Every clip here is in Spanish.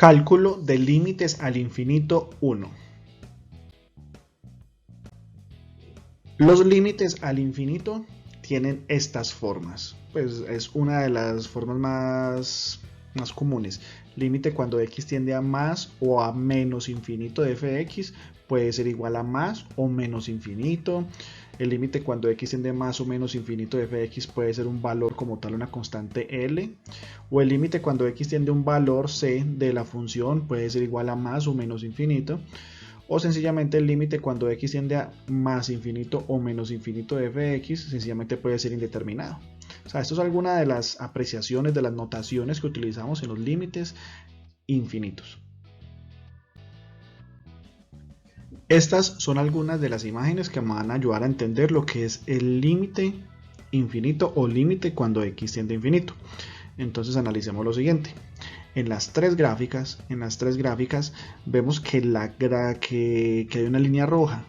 Cálculo de límites al infinito 1. Los límites al infinito tienen estas formas. Pues es una de las formas más comunes. Límite cuando x tiende a más o a menos infinito de f de x puede ser igual a más o menos infinito. El límite cuando x tiende a más o menos infinito de f de x puede ser un valor como tal, una constante L. O el límite cuando x tiende a un valor c de la función puede ser igual a más o menos infinito. O sencillamente el límite cuando x tiende a más infinito o menos infinito de f de x sencillamente puede ser indeterminado. O sea, esto es alguna de las apreciaciones, de las notaciones que utilizamos en los límites infinitos. Estas son algunas de las imágenes que me van a ayudar a entender lo que es el límite infinito o límite cuando x tiende a infinito. Entonces analicemos lo siguiente. En las tres gráficas vemos que hay una línea roja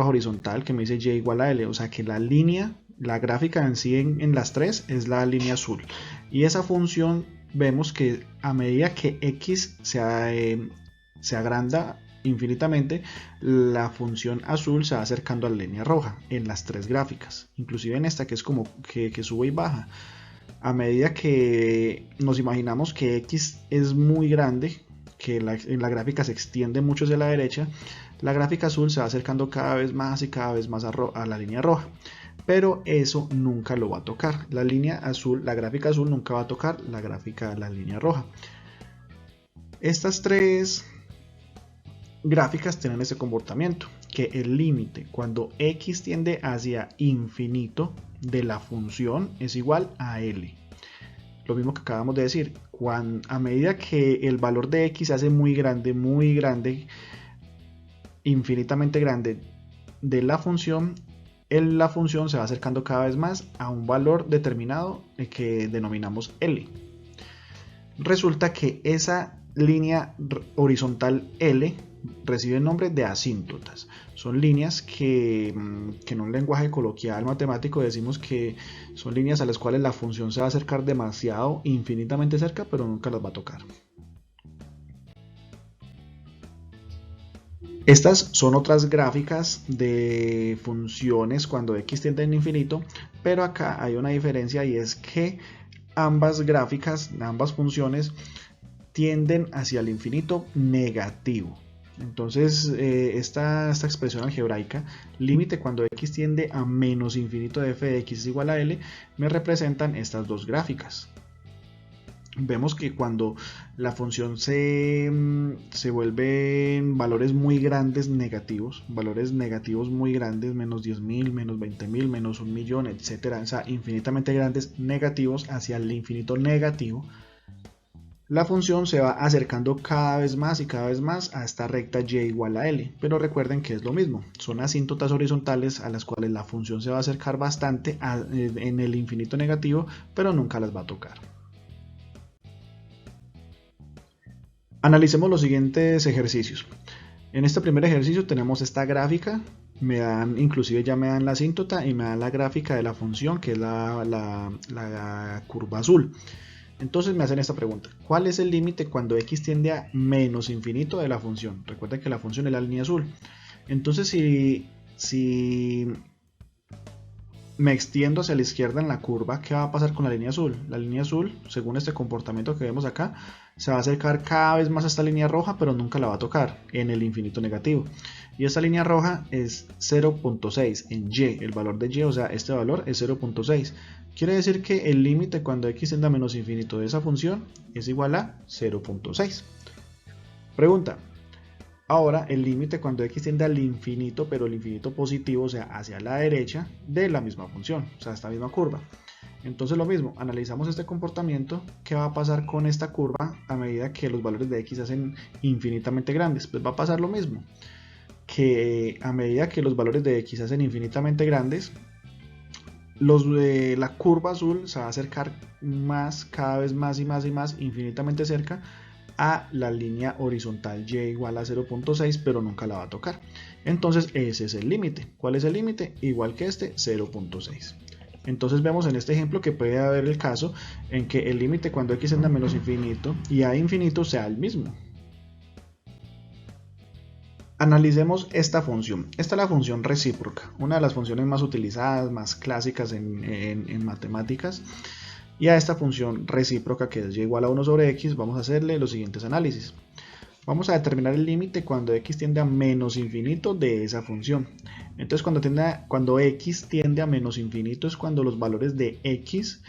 horizontal que me dice y igual a L, o sea que la gráfica en sí en las tres es la línea azul. Y esa función vemos que a medida que x se agranda infinitamente, la función azul se va acercando a la línea roja en las tres gráficas, inclusive en esta que es como que sube y baja. A medida que nos imaginamos que x es muy grande, que en la gráfica se extiende mucho hacia la derecha, la gráfica azul se va acercando cada vez más y cada vez más a la línea roja. Pero eso nunca lo va a tocar. La gráfica azul nunca va a tocar la línea roja. Estas tres gráficas tienen ese comportamiento, que el límite cuando x tiende hacia infinito de la función es igual a L. Lo mismo que acabamos de decir, a medida que el valor de x se hace muy grande, infinitamente grande de la función se va acercando cada vez más a un valor determinado que denominamos L. Resulta que esa línea horizontal L recibe el nombre de asíntotas. Son líneas que en un lenguaje coloquial matemático decimos que son líneas a las cuales la función se va a acercar demasiado, infinitamente cerca, pero nunca las va a tocar. Estas son otras gráficas de funciones cuando x tiende a infinito, pero acá hay una diferencia y es que ambas funciones tienden hacia el infinito negativo. Entonces esta expresión algebraica, límite cuando x tiende a menos infinito de f de x es igual a L, me representan estas dos gráficas. Vemos que cuando la función se vuelve en valores muy grandes negativos, valores negativos muy grandes, menos 10.000, menos 20.000, menos 1.000.000, etc. O sea, infinitamente grandes negativos hacia el infinito negativo, la función se va acercando cada vez más y cada vez más a esta recta y igual a L, pero recuerden que es lo mismo, son asíntotas horizontales a las cuales la función se va a acercar bastante en el infinito negativo, pero nunca las va a tocar. Analicemos los siguientes ejercicios. En este primer ejercicio tenemos esta gráfica, inclusive ya me dan la asíntota y me dan la gráfica de la función, que es la curva azul. Entonces me hacen esta pregunta: ¿cuál es el límite cuando x tiende a menos infinito de la función? Recuerden que la función es la línea azul. Entonces si me extiendo hacia la izquierda en la curva, ¿qué va a pasar con la línea azul? La línea azul, según este comportamiento que vemos acá, se va a acercar cada vez más a esta línea roja, pero nunca la va a tocar en el infinito negativo. Y esta línea roja es 0.6 en y, el valor de y, o sea, este valor es 0.6. Quiere decir que el límite cuando x tiende a menos infinito de esa función es igual a 0.6. Pregunta: ahora el límite cuando x tiende al infinito, pero el infinito positivo, o sea, hacia la derecha de la misma función, o sea, esta misma curva. Entonces lo mismo, analizamos este comportamiento, ¿qué va a pasar con esta curva a medida que los valores de x se hacen infinitamente grandes? Pues va a pasar lo mismo, que a medida que los valores de x se hacen infinitamente grandes, la curva azul se va a acercar cada vez más y más y más, infinitamente cerca a la línea horizontal y igual a 0.6, pero nunca la va a tocar. Entonces ese es el límite. ¿Cuál es el límite? Igual que este, 0.6. Entonces vemos en este ejemplo que puede haber el caso en que el límite cuando x tiende a menos infinito y a infinito sea el mismo. Analicemos esta función. Esta es la función recíproca, una de las funciones más utilizadas, más clásicas en matemáticas. Y a esta función recíproca, que es y igual a 1 sobre x, vamos a hacerle los siguientes análisis. Vamos a determinar el límite cuando x tiende a menos infinito de esa función. Entonces cuando x tiende a menos infinito es cuando los valores de x,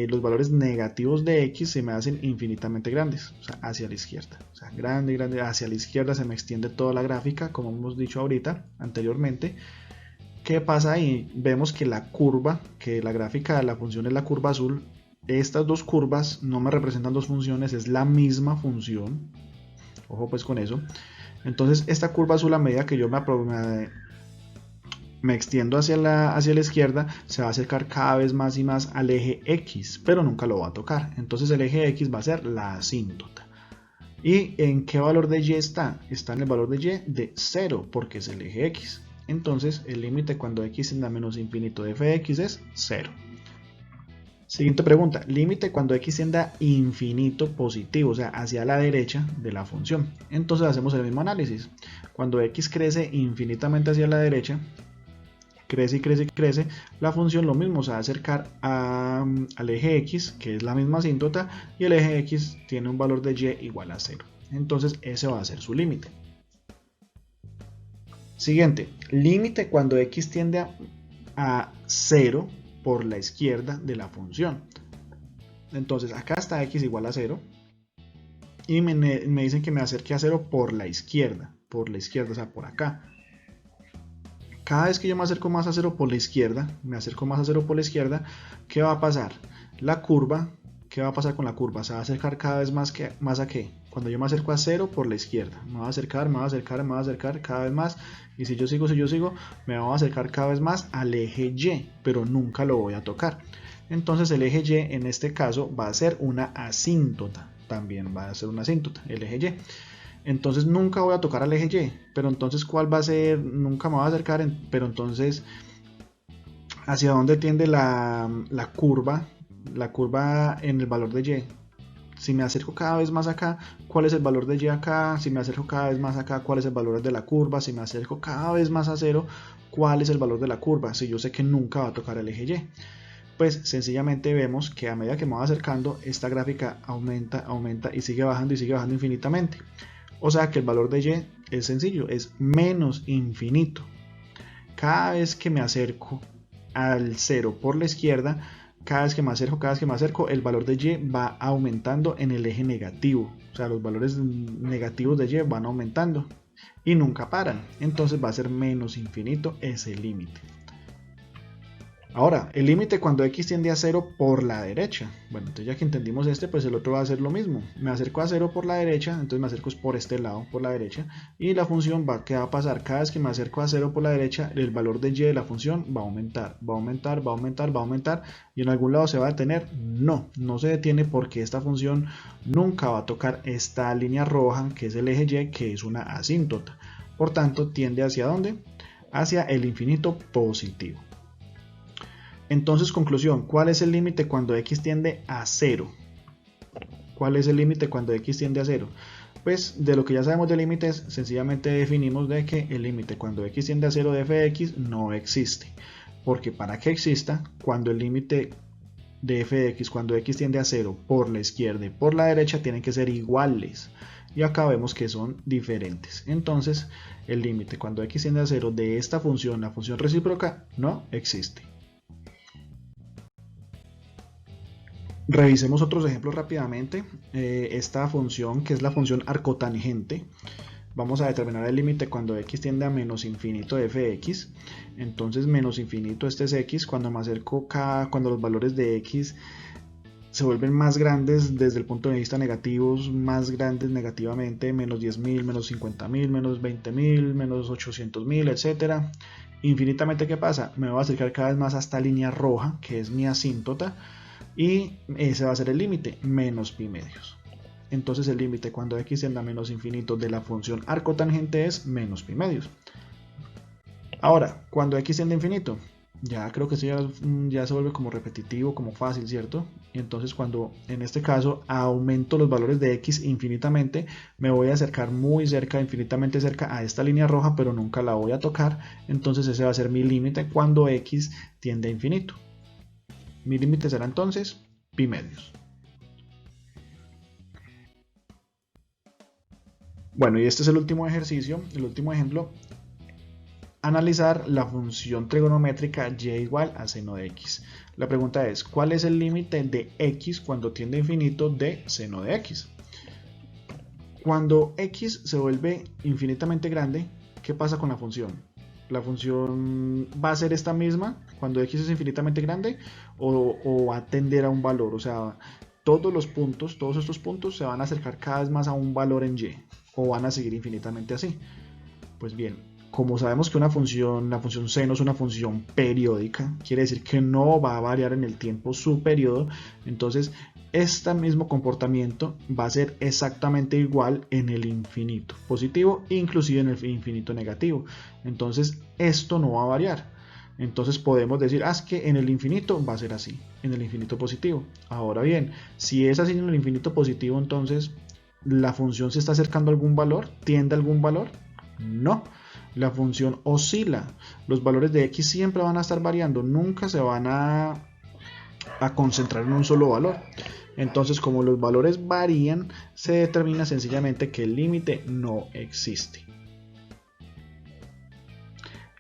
los valores negativos de x se me hacen infinitamente grandes, o sea, hacia la izquierda. O sea, grande, grande, hacia la izquierda se me extiende toda la gráfica, como hemos dicho ahorita, anteriormente. ¿Qué pasa ahí? Vemos que la curva, que la gráfica de la función es la curva azul. Estas dos curvas no me representan dos funciones, es la misma función. Ojo pues con eso. Entonces esta curva azul, a medida que yo me extiendo hacia la izquierda, se va a acercar cada vez más y más al eje X, pero nunca lo va a tocar. Entonces el eje X va a ser la asíntota. ¿Y en qué valor de Y está? Está en el valor de Y de 0, porque es el eje X. Entonces el límite cuando x tiende a menos infinito de f de x es 0. Siguiente pregunta, límite cuando x tiende a infinito positivo, o sea, hacia la derecha de la función. Entonces hacemos el mismo análisis. Cuando x crece infinitamente hacia la derecha, crece y crece y crece, la función lo mismo, se va a acercar al eje x, que es la misma asíntota, y el eje x tiene un valor de y igual a 0. Entonces ese va a ser su límite. Siguiente, límite cuando x tiende a 0 por la izquierda de la función. Entonces acá está x igual a 0 y me dicen que me acerque a 0 por la izquierda, o sea, por acá. Cada vez que yo me acerco más a 0 por la izquierda, ¿qué va a pasar? La curva, ¿qué va a pasar con la curva? Se va a acercar cada vez más a ¿qué? Cuando yo me acerco a 0 por la izquierda, me va a acercar cada vez más, y si yo sigo, me va a acercar cada vez más al eje Y, pero nunca lo voy a tocar. Entonces el eje Y en este caso va a ser una asíntota, también va a ser una asíntota, el eje Y. Entonces nunca voy a tocar al eje Y, pero entonces ¿cuál va a ser? Nunca me voy a acercar, pero entonces ¿hacia dónde tiende la curva? La curva en el valor de Y. Si me acerco cada vez más acá, ¿cuál es el valor de Y acá? Si me acerco cada vez más acá, ¿cuál es el valor de la curva? Si me acerco cada vez más a 0, ¿cuál es el valor de la curva? Si yo sé que nunca va a tocar el eje Y. Pues sencillamente vemos que a medida que me voy acercando, esta gráfica aumenta, aumenta y sigue bajando infinitamente. O sea que el valor de Y es sencillo, es menos infinito. Cada vez que me acerco al 0 por la izquierda, cada vez que me acerco, el valor de Y va aumentando en el eje negativo. O sea, los valores negativos de Y van aumentando y nunca paran. Entonces va a ser menos infinito ese límite. Ahora, el límite cuando x tiende a 0 por la derecha. Bueno, entonces ya que entendimos pues el otro va a ser lo mismo. Me acerco a 0 por la derecha, entonces me acerco por este lado, por la derecha. Y la función ¿qué va a pasar? Cada vez que me acerco a 0 por la derecha, el valor de y de la función va a aumentar, va a aumentar, va a aumentar, va a aumentar. ¿Y en algún lado se va a detener? No, no se detiene porque esta función nunca va a tocar esta línea roja, que es el eje y, que es una asíntota. Por tanto, tiende ¿hacia dónde? Hacia el infinito positivo. Entonces, conclusión, ¿cuál es el límite cuando x tiende a 0? ¿Cuál es el límite cuando x tiende a 0? Pues de lo que ya sabemos de límites, sencillamente definimos de que el límite cuando x tiende a 0 de f de x no existe. Porque para que exista, cuando el límite de f de x, cuando x tiende a 0 por la izquierda y por la derecha, tienen que ser iguales. Y acá vemos que son diferentes. Entonces, el límite cuando x tiende a 0 de esta función, la función recíproca, no existe. Revisemos otros ejemplos rápidamente. Esta función, que es la función arcotangente, vamos a determinar el límite cuando x tiende a menos infinito de f de x. Entonces menos infinito, este es x, cuando me acerco cuando los valores de x se vuelven más grandes desde el punto de vista negativos, más grandes negativamente, menos 10.000, menos 50.000, menos 20.000, menos 800.000, etc. Infinitamente, ¿qué pasa? Me voy a acercar cada vez más a esta línea roja, que es mi asíntota, y ese va a ser el límite, menos pi medios. Entonces el límite cuando x tiende a menos infinito de la función arcotangente es menos pi medios. Ahora, cuando x tiende a infinito, Ya creo que esto ya se vuelve como repetitivo, como fácil, ¿cierto? Y entonces cuando en este caso aumento los valores de x infinitamente, me voy a acercar muy cerca, infinitamente cerca a esta línea roja, pero nunca la voy a tocar. Entonces ese va a ser mi límite cuando x tiende a infinito. Mi límite será entonces pi medios. Bueno, y este es el último ejercicio, el último ejemplo. Analizar la función trigonométrica y igual a seno de x. La pregunta es, ¿cuál es el límite de x cuando tiende a infinito de seno de x? Cuando x se vuelve infinitamente grande, ¿qué pasa con la función? ¿La función va a ser esta misma cuando x es infinitamente grande o va a tender a un valor? O sea, todos los puntos, todos estos puntos se van a acercar cada vez más a un valor en y o van a seguir infinitamente así. Pues bien, como sabemos que la función seno es una función periódica, quiere decir que no va a variar en el tiempo su periodo, entonces este mismo comportamiento va a ser exactamente igual en el infinito positivo, inclusive en el infinito negativo. Entonces esto no va a variar. Entonces podemos decir, es que en el infinito va a ser así, en el infinito positivo. Ahora bien, si es así en el infinito positivo, entonces la función se está acercando a algún valor, tiende a algún valor. No, la función oscila. Los valores de x siempre van a estar variando, nunca se van a concentrar en un solo valor. Entonces, como los valores varían, se determina sencillamente que el límite no existe.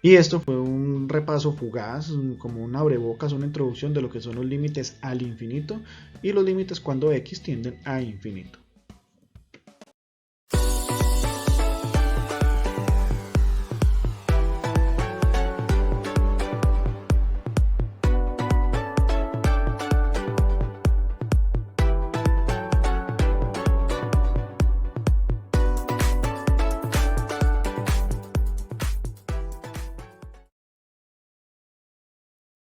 Y esto fue un repaso fugaz, como un abrebocas, una introducción de lo que son los límites al infinito y los límites cuando x tienden a infinito.